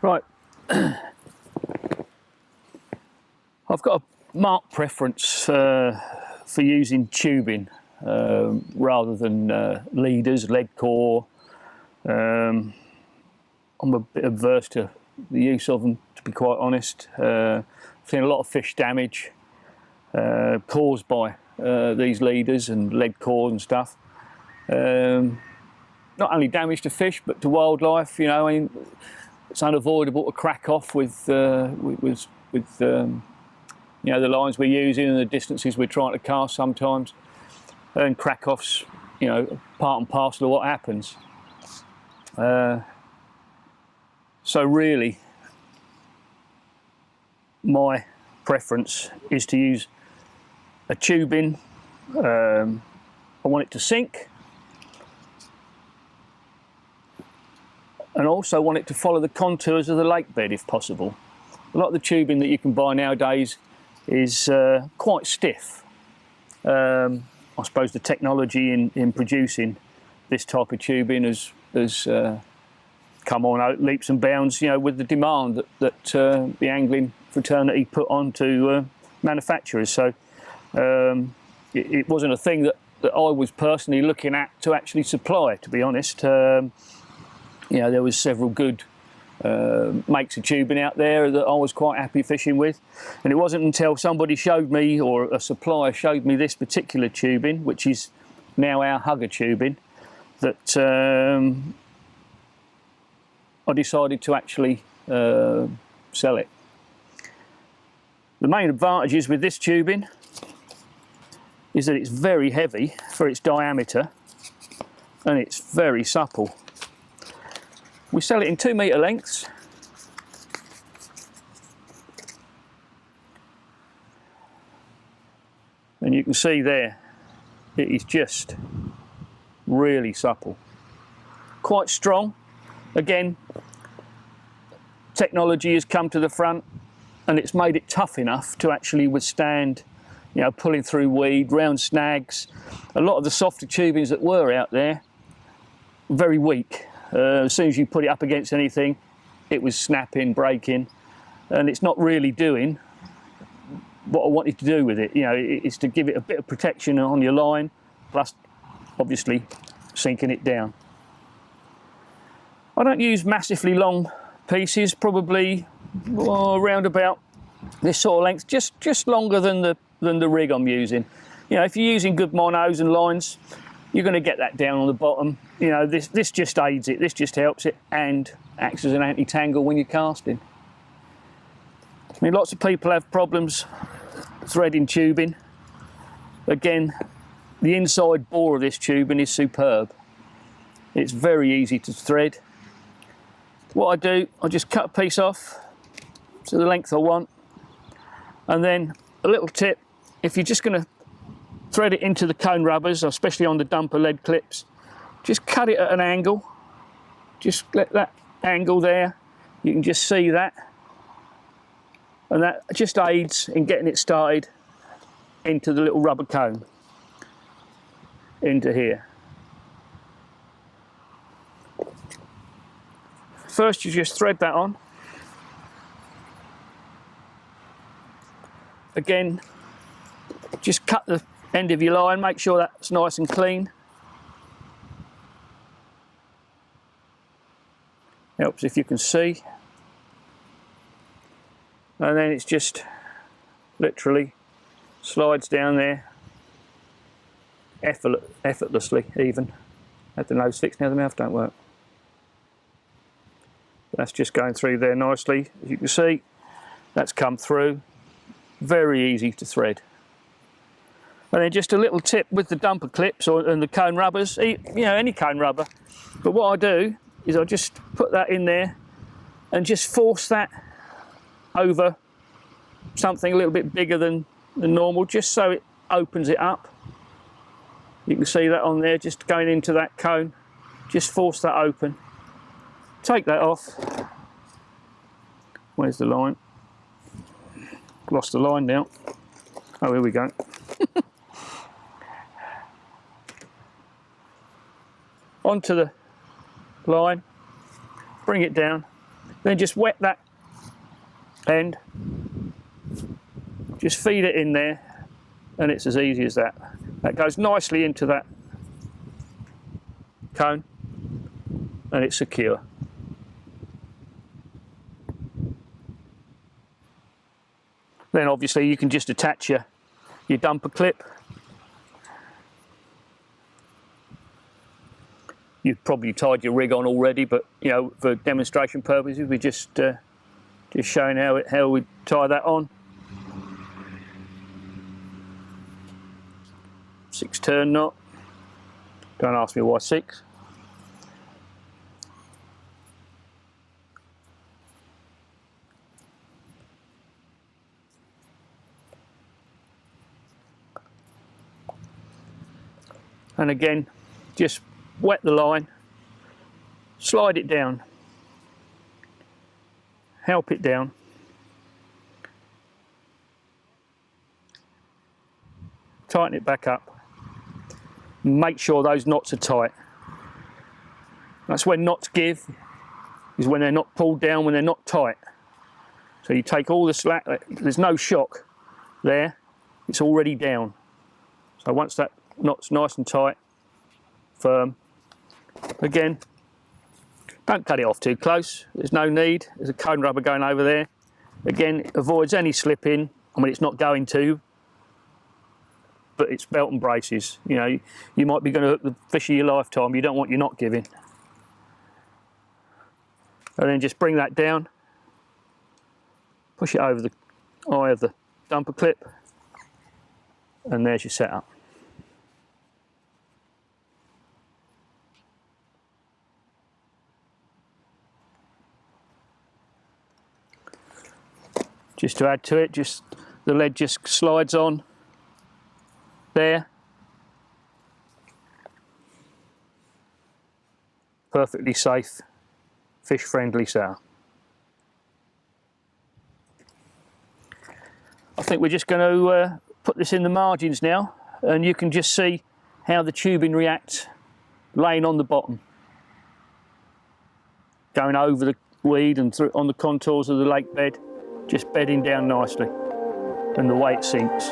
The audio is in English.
Right, I've got a marked preference for using tubing rather than leaders, lead core. I'm a bit averse to the use of them, to be quite honest. I've seen a lot of fish damage caused by these leaders and lead cores and stuff. Not only damage to fish but to wildlife. You know, I mean, it's unavoidable to crack off with you know, the lines we're using and the distances we're trying to cast sometimes, and crack offs, you know, part and parcel of what happens. So really, my preference is to use a tubing. I want it to sink, and also want it to follow the contours of the lake bed if possible. A lot of the tubing that you can buy nowadays is quite stiff. I suppose the technology in producing this type of tubing has come on leaps and bounds, you know, with the demand that the angling fraternity put onto manufacturers. So it wasn't a thing that I was personally looking at to actually supply, to be honest. You know, there was several good makes of tubing out there that I was quite happy fishing with, and it wasn't until somebody showed me, or a supplier showed me, this particular tubing, which is now our Hugger Tubing, that I decided to actually sell it. The main advantages with this tubing is that it's very heavy for its diameter, and it's very supple. We sell it in 2 metre lengths. And you can see there, it is just really supple. Quite strong. Again, technology has come to the front and it's made it tough enough to actually withstand, you know, pulling through weed, round snags. A lot of the softer tubings that were out there, very weak. As soon as you put it up against anything, it was snapping, breaking, and it's not really doing what I wanted to do with it. You know, it's to give it a bit of protection on your line, plus obviously sinking it down. I don't use massively long pieces, probably around about this sort of length, just longer than the rig I'm using. You know, if you're using good monos and lines, you're going to get that down on the bottom. You know, this just aids it, this just helps it, and acts as an anti-tangle when you're casting. I mean, lots of people have problems threading tubing. Again, the inside bore of this tubing is superb. It's very easy to thread. What I do, I just cut a piece off to the length I want, and then a little tip, if you're just going to thread it into the cone rubbers, especially on the dumper lead clips, just cut it at an angle. Just let that angle there, you can just see that, and that just aids in getting it started into the little rubber cone, into here. First you just thread that on. Again, just cut the end of your line, make sure that's nice and clean. Helps if you can see. And then it's just literally slides down there effortlessly even. Had the nose fixed, now the mouth don't work. That's just going through there nicely. As you can see, that's come through. Very easy to thread. And then just a little tip with the dumper clips and the cone rubbers, you know, any cone rubber. But what I do is I just put that in there and just force that over something a little bit bigger than normal, just so it opens it up. You can see that on there, just going into that cone. Just force that open. Take that off. Where's the line? Lost the line now. Oh, here we go. Onto the line, bring it down, Then just wet that end, just feed it in there, and it's as easy as that. That goes nicely into that cone, and it's secure. Then obviously you can just attach your dumper clip. You've probably tied your rig on already, but you know, for demonstration purposes, we're just showing how we tie that on. 6-turn knot. Don't ask me why 6. And again, just wet the line, slide it down, help it down, tighten it back up, make sure those knots are tight. That's when knots give, is when they're not pulled down, when they're not tight. So you take all the slack, there's no shock there, it's already down. So once that knot's nice and tight, firm, again, don't cut it off too close, there's no need, there's a cone rubber going over there. Again, it avoids any slipping. I mean, it's not going to, but it's belt and braces. You know, you might be going to hook the fish of your lifetime, you don't want your knot giving. And then just bring that down, push it over the eye of the dumper clip, and there's your setup. Just to add to it, just the lead just slides on there. Perfectly safe, fish friendly setup. I think we're just going to put this in the margins now, and you can just see how the tubing reacts laying on the bottom, going over the weed and through on the contours of the lake bed, just bedding down nicely, and the way it sinks.